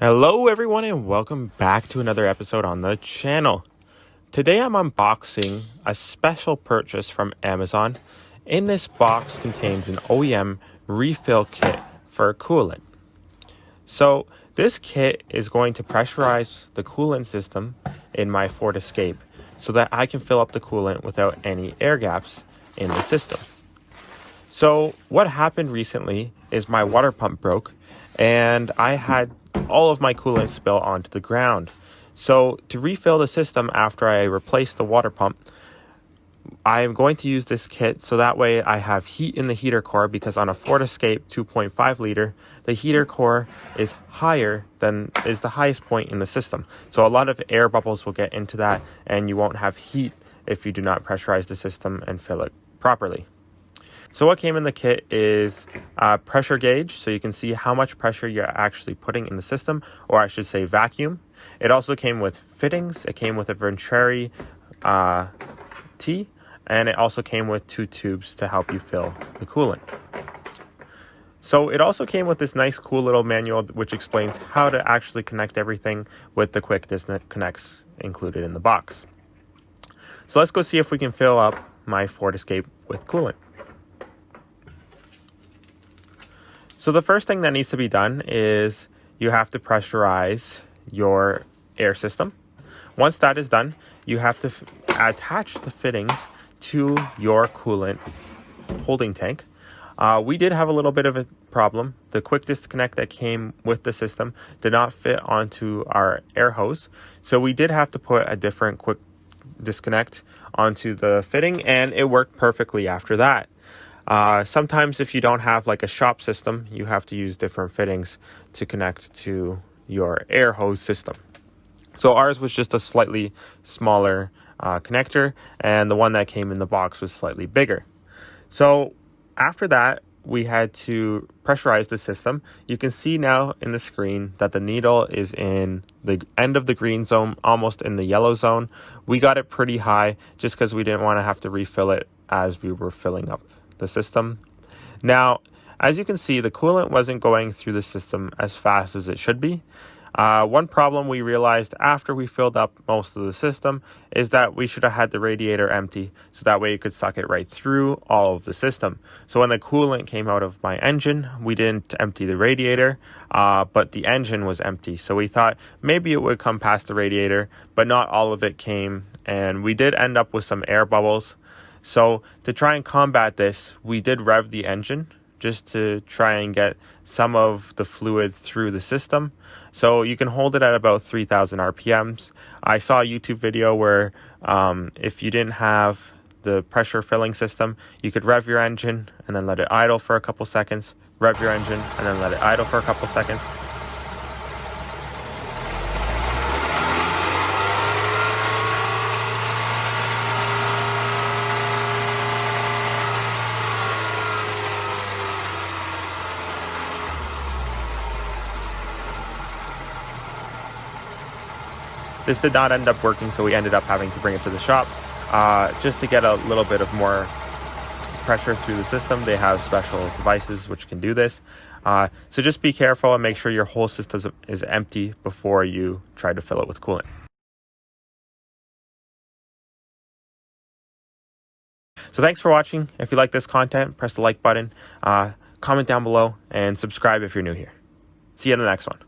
Hello everyone and welcome back to another episode on the channel. Today I'm unboxing a special purchase from Amazon. In this box contains an OEM refill kit for coolant. So this kit is going to pressurize the coolant system in my Ford Escape so that I can fill up the coolant without any air gaps in the system. So what happened recently is my water pump broke and I had all of my coolant spill onto the ground. So to refill the system after I replace the water pump, I am going to use this kit so that way I have heat in the heater core, because on a Ford Escape 2.5 liter, the heater core is the highest point in the system. So a lot of air bubbles will get into that and you won't have heat if you do not pressurize the system and fill it properly. So what came in the kit is a pressure gauge, so you can see how much pressure you're actually putting in the system, or I should say vacuum. It also came with fittings. It came with a Venturi T, and it also came with 2 tubes to help you fill the coolant. So it also came with this nice cool little manual which explains how to actually connect everything with the quick disconnects included in the box. So let's go see if we can fill up my Ford Escape with coolant. So the first thing that needs to be done is you have to pressurize your air system. Once that is done, you have to attach the fittings to your coolant holding tank. We did have a little bit of a problem. The quick disconnect that came with the system did not fit onto our air hose. So we did have to put a different quick disconnect onto the fitting, and it worked perfectly after that. Sometimes if you don't have like a shop system, you have to use different fittings to connect to your air hose system. So ours was just a slightly smaller connector, and the one that came in the box was slightly bigger. So after that, we had to pressurize the system. You can see now in the screen that the needle is in the end of the green zone, almost in the yellow zone. We got it pretty high just because we didn't want to have to refill it as we were filling up the system. Now, as you can see, the coolant wasn't going through the system as fast as it should be. One problem we realized after we filled up most of the system is that we should have had the radiator empty, so that way you could suck it right through all of the system. So when the coolant came out of my engine, we didn't empty the radiator, but the engine was empty. So we thought maybe it would come past the radiator, but not all of it came, and we did end up with some air bubbles. So to try and combat this, we did rev the engine just to try and get some of the fluid through the system. So you can hold it at about 3,000 RPMs. I saw a YouTube video where if you didn't have the pressure filling system, you could rev your engine and then let it idle for a couple seconds, rev your engine and then let it idle for a couple seconds. This did not end up working, so we ended up having to bring it to the shop just to get a little bit of more pressure through the system. They have special devices which can do this. So just be careful and make sure your whole system is empty before you try to fill it with coolant. So thanks for watching. If you like this content, press the like button, comment down below, and subscribe if you're new here. See you in the next one.